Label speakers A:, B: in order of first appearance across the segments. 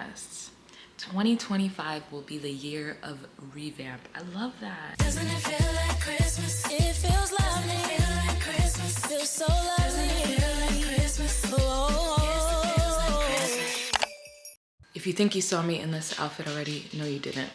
A: Vloggmas. 2025 will be the year of revamp. I love that.
B: Doesn't it feel like Christmas? It feels lovely. Doesn't it feel like Christmas? Feels so lovely. Doesn't it feel like Christmas? Oh, yes, it feels like Christmas.
A: If you think you saw me in this outfit already, no you didn't.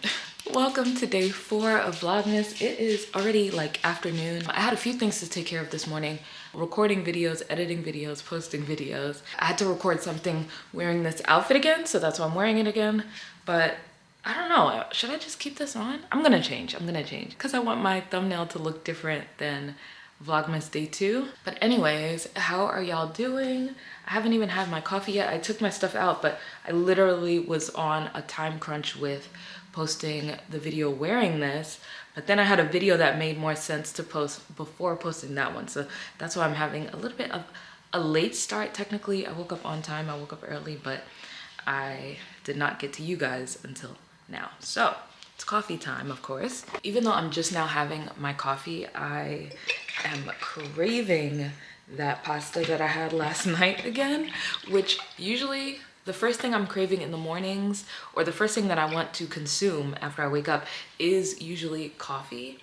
A: Welcome to day 4 of Vlogmas. It is already like afternoon. I had a few things to take care of this morning. Recording videos, editing videos, posting videos. I had to record something wearing this outfit again, so that's why I'm wearing it again. But I don't know, should I just keep this on? I'm gonna change, because I want my thumbnail to look different than Vlogmas day 2. But anyways, how are y'all doing? I haven't even had my coffee yet. I took my stuff out, but I literally was on a time crunch with posting the video wearing this, but then I had a video that made more sense to post before posting that one. So that's why I'm having a little bit of a late start. Technically, I woke up on time, I woke up early, but I did not get to you guys until now. So it's coffee time, of course. Even though I'm just now having my coffee, I am craving that pasta that I had last night again, which usually the first thing I'm craving in the mornings, or the first thing that I want to consume after I wake up, is usually coffee.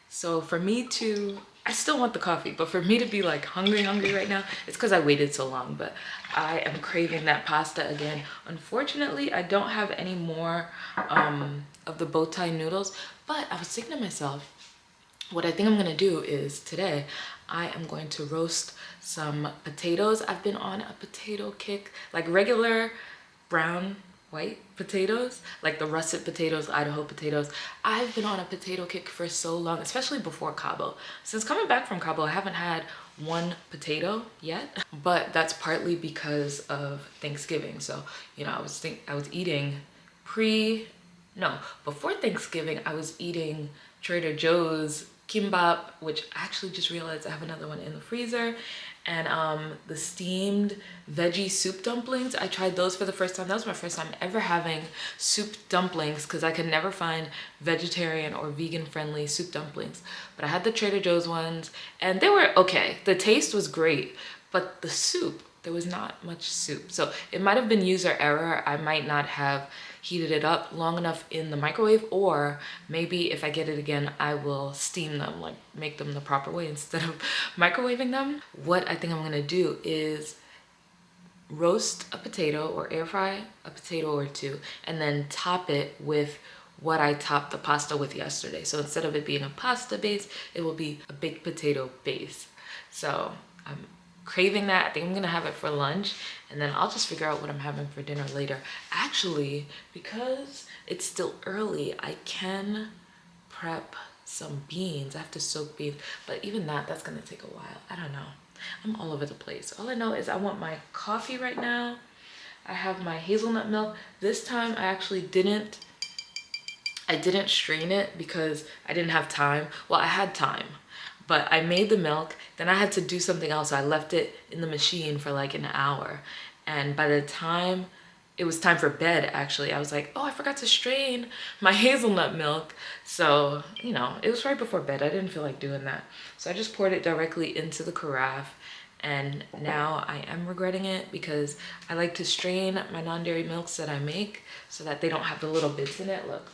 A: So for me to, I still want the coffee, but for me to be like hungry right now, it's because I waited so long. But I am craving that pasta again. Unfortunately, I don't have any more of the bow tie noodles, but I was thinking to myself, what I think I'm gonna do is today, I am going to roast some potatoes. I've been on a potato kick, like regular brown, white potatoes, like the russet potatoes, Idaho potatoes. I've been on a potato kick for so long, especially before Cabo. Since coming back from Cabo, I haven't had one potato yet, but that's partly because of Thanksgiving. So, you know, I was eating before Thanksgiving, I was eating Trader Joe's kimbap, which I actually just realized I have another one in the freezer, and the steamed veggie soup dumplings. I tried those for the first time. That was my first time ever having soup dumplings, because I could never find vegetarian or vegan friendly soup dumplings. But I had the Trader Joe's ones and they were okay. The taste was great, but the soup, there was not much soup. So it might have been user error. I might not have heated it up long enough in the microwave, or maybe if I get it again, I will steam them, like make them the proper way instead of microwaving them. What I think I'm gonna do is roast a potato or air fry a potato or two, and then top it with what I topped the pasta with yesterday. So instead of it being a pasta base, it will be a baked potato base. So I'm craving that. I think I'm gonna have it for lunch, and then I'll just figure out what I'm having for dinner later. Actually, because it's still early, I can prep some beans. I have to soak beans, but even that's gonna take a while. I don't know. I'm all over the place. All I know is I want my coffee right now. I have my hazelnut milk. This time I actually didn't strain it because I didn't have time. Well, I had time, but I made the milk, then I had to do something else. So I left it in the machine for like an hour. And by the time it was time for bed, actually, I was like, oh, I forgot to strain my hazelnut milk. So, you know, it was right before bed. I didn't feel like doing that. So I just poured it directly into the carafe. And now I am regretting it because I like to strain my non-dairy milks that I make so that they don't have the little bits in it. Look.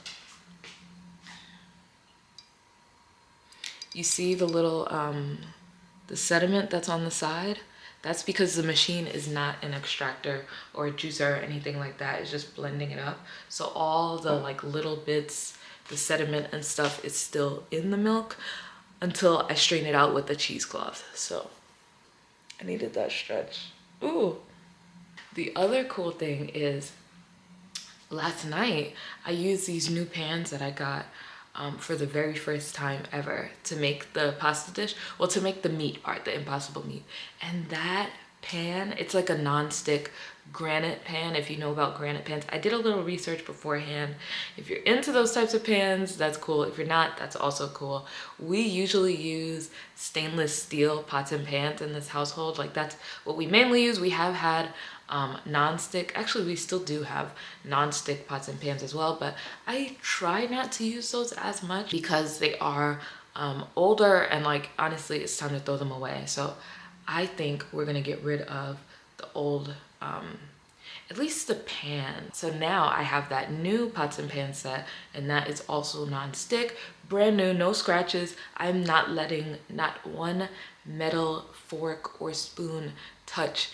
A: You see the little, the sediment that's on the side? That's because the machine is not an extractor or a juicer or anything like that. It's just blending it up. So all the like little bits, the sediment and stuff is still in the milk until I strain it out with a cheesecloth. So I needed that stretch. Ooh. The other cool thing is last night I used these new pans that I got for the very first time ever to make the pasta dish. Well, to make the meat part, the impossible meat. And that pan, it's like a non-stick granite pan. If you know about granite pans, I did a little research beforehand. If you're into those types of pans, that's cool. If you're not, that's also cool. We usually use stainless steel pots and pans in this household. Like that's what we mainly use. We have had non-stick, actually we still do have non-stick pots and pans as well, but I try not to use those as much because they are older, and like honestly it's time to throw them away. So I think we're gonna get rid of the old at least the pan. So now I have that new pots and pan set, and that is also non-stick, brand new, no scratches. I'm not letting not one metal fork or spoon touch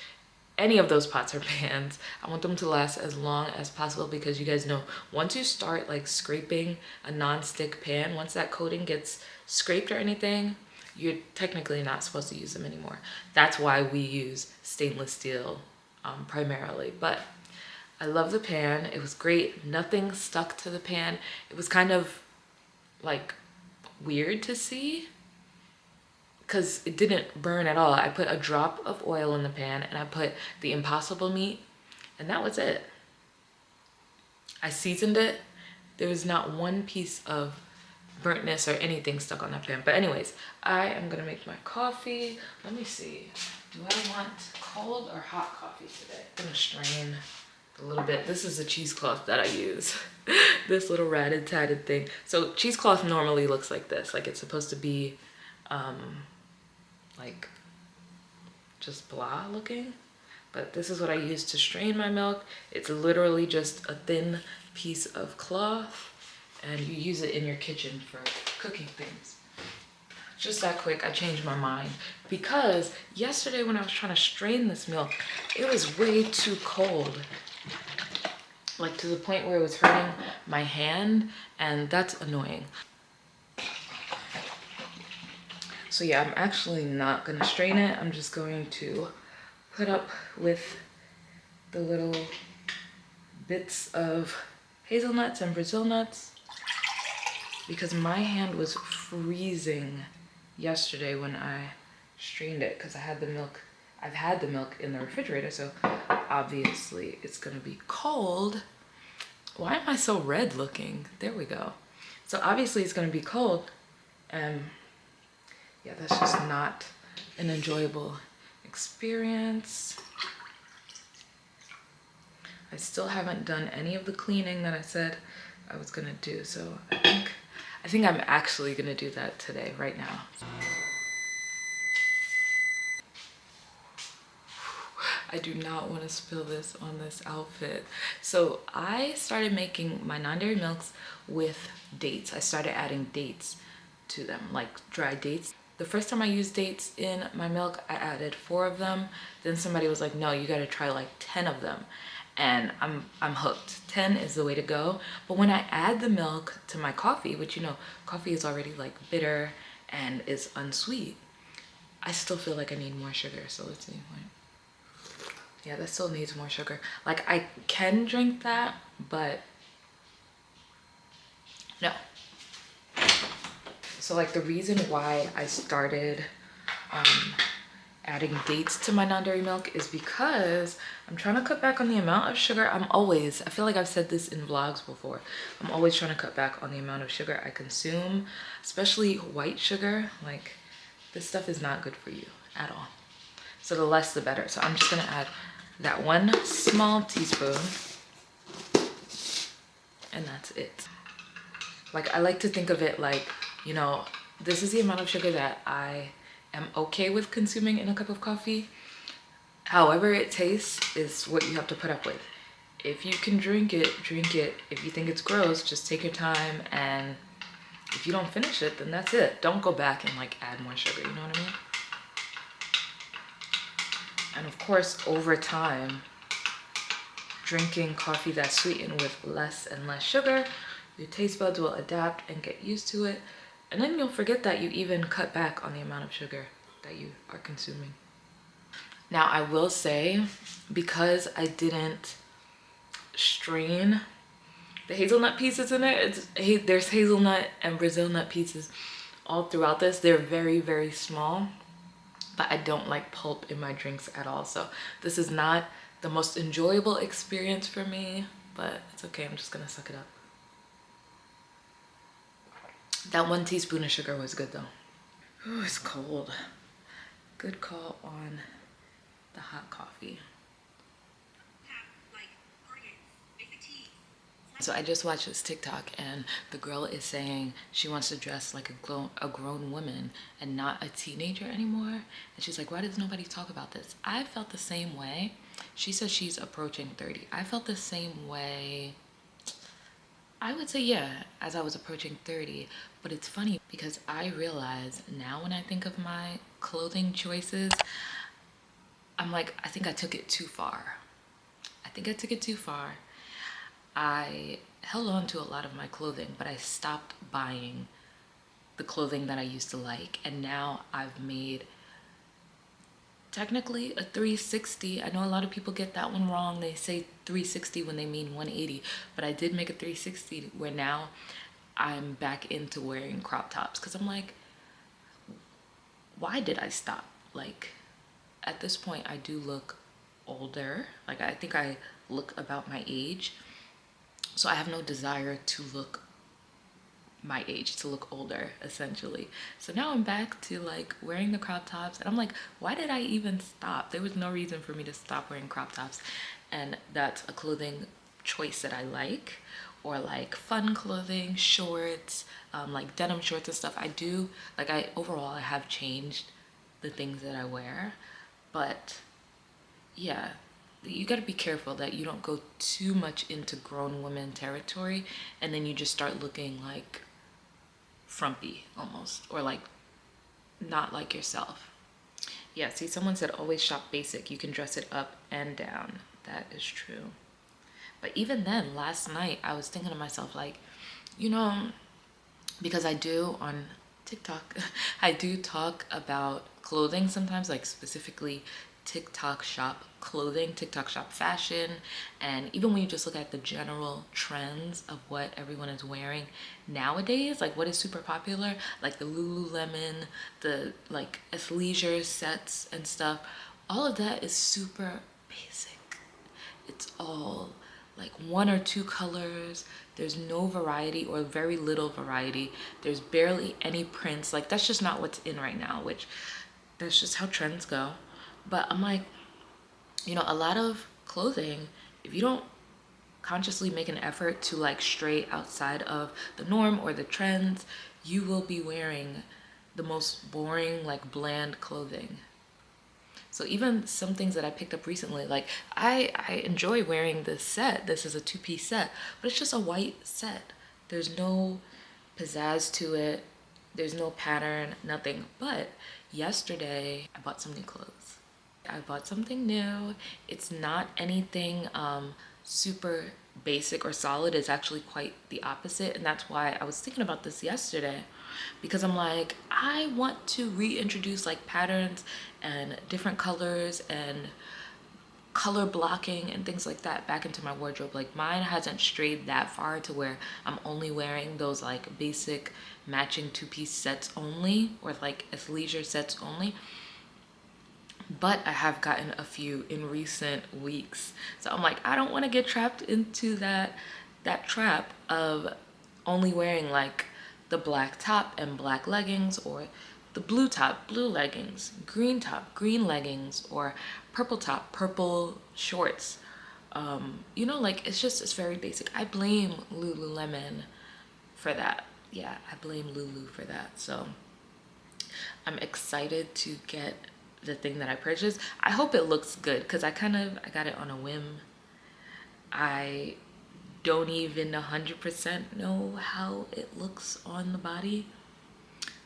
A: any of those pots or pans. I want them to last as long as possible, because you guys know once you start like scraping a non-stick pan, once that coating gets scraped or anything, you're technically not supposed to use them anymore. That's why we use stainless steel primarily. But I love the pan. It was great. Nothing stuck to the pan. It was kind of like weird to see because it didn't burn at all. I put a drop of oil in the pan and I put the Impossible meat, and that was it. I seasoned it. There was not one piece of burntness or anything stuck on that pan. But anyways, I am gonna make my coffee. Let me see. Do I want cold or hot coffee today? I'm gonna strain a little bit. This is a cheesecloth that I use. This little ratted tatted thing. So cheesecloth normally looks like this. Like it's supposed to be like just blah looking. But this is what I use to strain my milk. It's literally just a thin piece of cloth, and you use it in your kitchen for cooking things. Just that quick, I changed my mind because yesterday when I was trying to strain this milk, it was way too cold. Like to the point where it was hurting my hand, and that's annoying. So yeah, I'm actually not gonna strain it. I'm just going to put up with the little bits of hazelnuts and Brazil nuts, because my hand was freezing yesterday when I strained it, because I've had the milk in the refrigerator, so obviously it's gonna be cold. Why am I so red looking? There we go. So obviously it's gonna be cold, and yeah, that's just not an enjoyable experience. I still haven't done any of the cleaning that I said I was gonna do, so I think I'm actually gonna do that today, right now. I do not want to spill this on this outfit. So I started making my non-dairy milks with dates. I started adding dates to them, like dried dates. The first time I used dates in my milk, I added 4 of them. Then somebody was like, no, you gotta try like 10 of them. And I'm hooked. 10 is the way to go. But when I add the milk to my coffee, which you know, coffee is already like bitter and is unsweet, I still feel like I need more sugar. So let's see. Yeah, that still needs more sugar. Like I can drink that, but no. So like the reason why I started adding dates to my non-dairy milk is because I'm trying to cut back on the amount of sugar. I feel like I've said this in vlogs before, I'm always trying to cut back on the amount of sugar I consume, especially white sugar. Like this stuff is not good for you at all. So the less the better. So I'm just gonna add that 1 small teaspoon, and that's it. Like I like to think of it like, you know, this is the amount of sugar that I am okay with consuming in a cup of coffee. However it tastes is what you have to put up with. If you can drink it, drink it. If you think it's gross, just take your time, and if you don't finish it, then that's it. Don't go back and like add more sugar, you know what I mean? And of course, over time, drinking coffee that's sweetened with less and less sugar, your taste buds will adapt and get used to it. And then you'll forget that you even cut back on the amount of sugar that you are consuming. Now, I will say, because I didn't strain the hazelnut pieces in it, there's hazelnut and Brazil nut pieces all throughout this. They're very, very small, but I don't like pulp in my drinks at all. So this is not the most enjoyable experience for me, but it's okay. I'm just gonna suck it up. That 1 teaspoon of sugar was good though. Ooh, it's cold. Good call on the hot coffee. So I just watched this TikTok, and the girl is saying she wants to dress like a grown woman and not a teenager anymore. And she's like, why does nobody talk about this? I felt the same way She says she's approaching 30. I felt the same way, I would say, yeah, as I was approaching 30. But it's funny because I realize now when I think of my clothing choices, I'm like, I think I took it too far. I think I took it too far. I held on to a lot of my clothing, but I stopped buying the clothing that I used to like. And now I've made technically a 360. I know a lot of people get that one wrong. They say 360 when they mean 180, but I did make a 360 where now I'm back into wearing crop tops because I'm like, why did I stop? Like, at this point, I do look older. Like, I think I look about my age. So I have no desire to look my age, to look older, essentially. So now I'm back to like wearing the crop tops, and I'm like, why did I even stop? There was no reason for me to stop wearing crop tops. And that's a clothing choice that I like, or like fun clothing, shorts, like denim shorts and stuff. I do like, overall I have changed the things that I wear, but yeah, you got to be careful that you don't go too much into grown women territory and then you just start looking like frumpy almost, or like not like yourself. Yeah, see, someone said always shop basic. You can dress it up and down. That is true. But even then, last night I was thinking to myself, like, you know, because I do on TikTok, I do talk about clothing sometimes, like specifically TikTok shop clothing, TikTok shop fashion, and even when you just look at the general trends of what everyone is wearing nowadays, like what is super popular, like the Lululemon, the like athleisure sets and stuff, all of that is super basic. It's all like one or two colors. There's no variety, or very little variety. There's barely any prints. Like, that's just not what's in right now, which that's just how trends go. But I'm like, you know, a lot of clothing, if you don't consciously make an effort to like stray outside of the norm or the trends, you will be wearing the most boring, like bland clothing. So even some things that I picked up recently, like I enjoy wearing this set. This is a two-piece set, but it's just a white set. There's no pizzazz to it. There's no pattern, nothing. But yesterday I bought some new clothes. I bought something new. It's not anything super basic or solid. It's actually quite the opposite. And that's why I was thinking about this yesterday, because I'm like, I want to reintroduce like patterns and different colors and color blocking and things like that back into my wardrobe. Like, mine hasn't strayed that far to where I'm only wearing those like basic matching two-piece sets only, or like athleisure sets only. But I have gotten a few in recent weeks. So I'm like, I don't want to get trapped into that trap of only wearing like the black top and black leggings, or the blue top, blue leggings, green top, green leggings, or purple top, purple shorts. You know, like, it's very basic. I blame Lululemon for that. Yeah, I blame Lulu for that. So I'm excited to get the thing that I purchased. I hope it looks good, because I got it on a whim. I don't even 100% know how it looks on the body,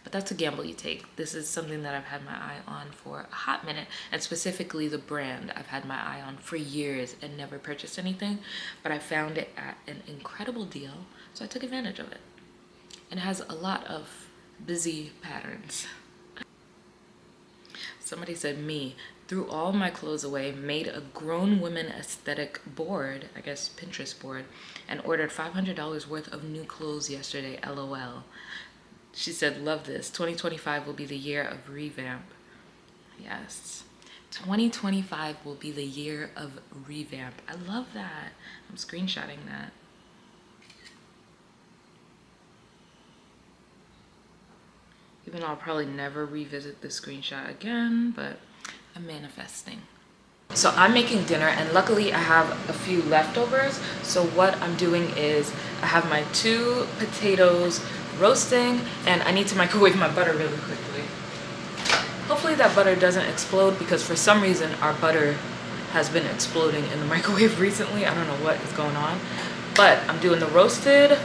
A: but that's a gamble you take. This is something that I've had my eye on for a hot minute, and specifically the brand I've had my eye on for years and never purchased anything, but I found it at an incredible deal, so I took advantage of it. And it has a lot of busy patterns. Somebody said, me, threw all my clothes away, made a grown women aesthetic board, I guess Pinterest board, and ordered $500 worth of new clothes yesterday, LOL. She said, love this. 2025 will be the year of revamp. Yes. 2025 will be the year of revamp. I love that. I'm screenshotting that. Even though I'll probably never revisit this screenshot again, but I'm manifesting. So I'm making dinner, and luckily I have a few leftovers. So what I'm doing is I have my 2 potatoes roasting, and I need to microwave my butter really quickly. Hopefully that butter doesn't explode, because for some reason our butter has been exploding in the microwave recently. I don't know what is going on, but I'm doing the roasted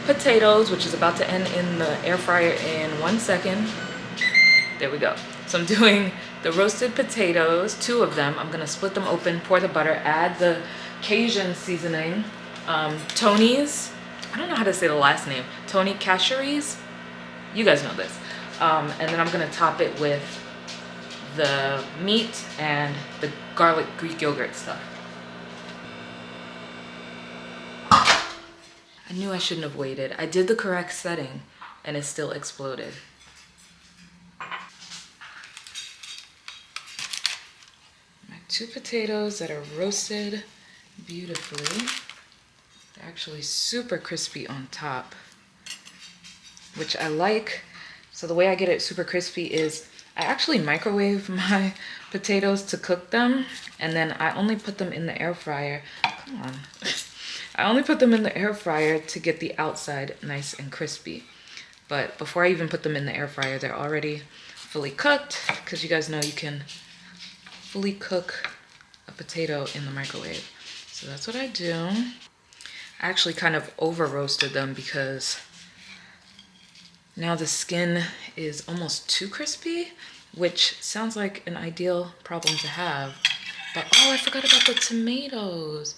A: potatoes, which is about to end in the air fryer in 1 second. There we go. So I'm doing the roasted potatoes, 2 of them. I'm gonna split them open, pour the butter, add the Cajun seasoning, Tony's, I don't know how to say the last name, Tony Cacheries, you guys know this. And then I'm gonna top it with the meat and the garlic Greek yogurt stuff. I knew I shouldn't have waited. I did the correct setting and it still exploded. My 2 potatoes that are roasted beautifully. They're actually super crispy on top, which I like. So the way I get it super crispy is I actually microwave my potatoes to cook them, and then I only put them in the air fryer. Come on. I only put them in the air fryer to get the outside nice and crispy. But before I even put them in the air fryer, they're already fully cooked, because you guys know you can fully cook a potato in the microwave. So that's what I do. I actually kind of over roasted them because now the skin is almost too crispy, which sounds like an ideal problem to have. But oh, I forgot about the tomatoes.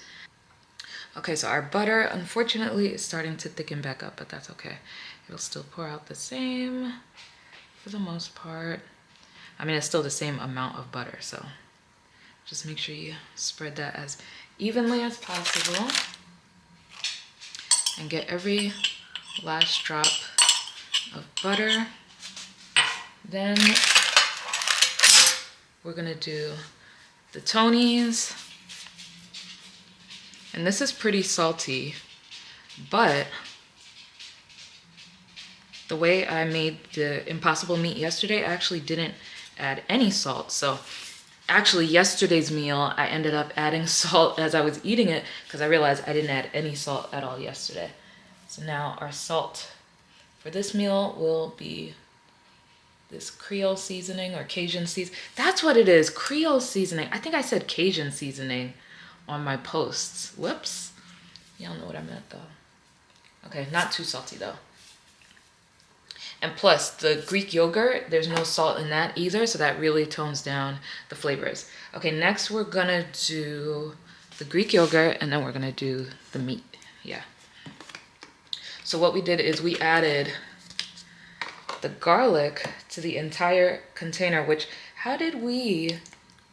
A: Okay, so our butter, unfortunately, is starting to thicken back up, but that's okay. It'll still pour out the same for the most part. I mean, it's still the same amount of butter, so just make sure you spread that as evenly as possible and get every last drop of butter. Then we're gonna do the Tony's, and this is pretty salty, but the way I made the Impossible meat yesterday, I actually didn't add any salt. So actually yesterday's meal, I ended up adding salt as I was eating it because I realized I didn't add any salt at all yesterday. So now our salt for this meal will be this Creole seasoning or Cajun seasoning. That's what it is, Creole seasoning. I think I said Cajun seasoning on my posts. Whoops. Y'all know what I meant though. Okay, not too salty though. And plus the Greek yogurt, there's no salt in that either, so that really tones down the flavors. Okay, next we're gonna do the Greek yogurt and then we're gonna do the meat, yeah. So what we did is we added the garlic to the entire container, which, how did we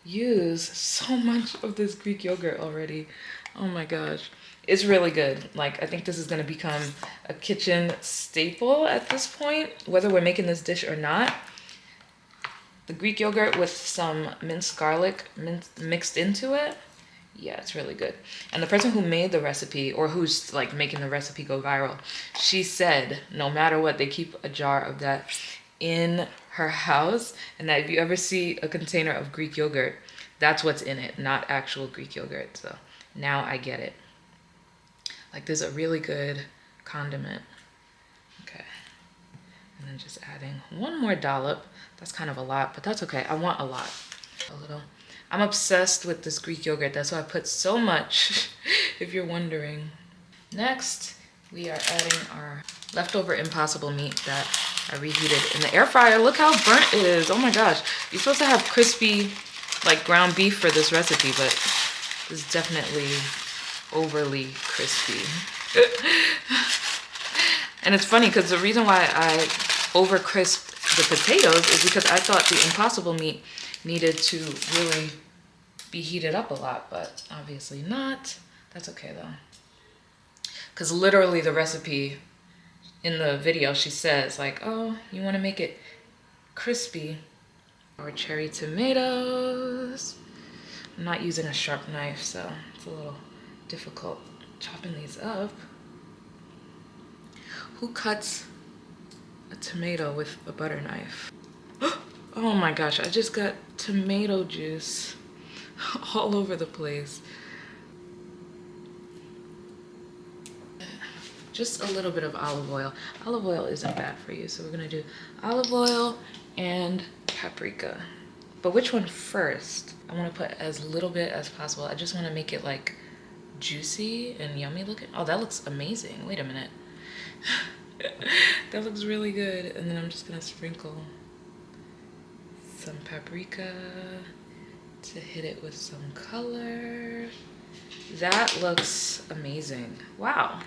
A: use so much of this Greek yogurt already? Oh my gosh. It's really good. Like, I think this is gonna become a kitchen staple at this point, whether we're making this dish or not. The Greek yogurt with some minced garlic mixed into it. Yeah, it's really good. And the person who made the recipe, or who's like making the recipe go viral, she said no matter what, they keep a jar of that in her house, and that if you ever see a container of Greek yogurt, that's what's in it, not actual Greek yogurt. So now I get it. Like, there's a really good condiment. Okay. And then just adding one more dollop. That's kind of a lot, but that's okay. I want a lot. A little. I'm obsessed with this Greek yogurt. That's why I put so much, if you're wondering. Next, we are adding our leftover Impossible meat that I reheated in the air fryer. Look how burnt it is. Oh my gosh. You're supposed to have crispy, like, ground beef for this recipe, but this is definitely overly crispy. And it's funny because the reason why I over crisped the potatoes is because I thought the Impossible meat needed to really be heated up a lot, but obviously not. That's okay though. Because literally the recipe in the video, she says like, oh, you want to make it crispy. Our cherry tomatoes. I'm not using a sharp knife, so it's a little difficult chopping these up. Who cuts a tomato with a butter knife? Oh my gosh, I just got tomato juice all over the place. Just a little bit of olive oil. Olive oil isn't bad for you, so we're gonna do olive oil and paprika. But which one first? I want to put as little bit as possible. I just want to make it like juicy and yummy looking. Oh, that looks amazing. Wait a minute. That looks really good. And then I'm just gonna sprinkle some paprika to hit it with some color. That looks amazing. Wow.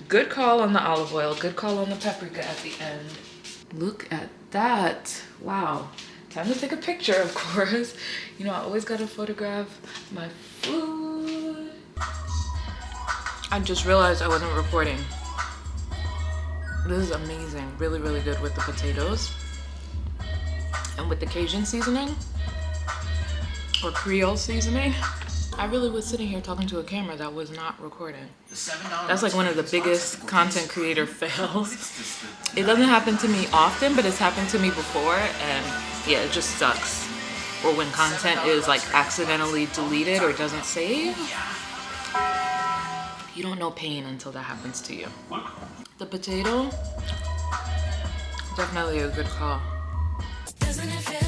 A: Good call on the olive oil. Good call on the paprika at the end. Look at that. Wow. Time to take a picture, of course. You know, I always gotta photograph my food. I just realized I wasn't recording. This is amazing. Really, really good with the potatoes. And with the Cajun seasoning or Creole seasoning. I really was sitting here talking to a camera that was not recording. That's like one of the biggest content creator fails. It doesn't happen to me often, but it's happened to me before, and yeah, it just sucks. Or when content is like accidentally deleted or doesn't save. You don't know pain until that happens to you. The potato, definitely a good call.
B: Doesn't it feel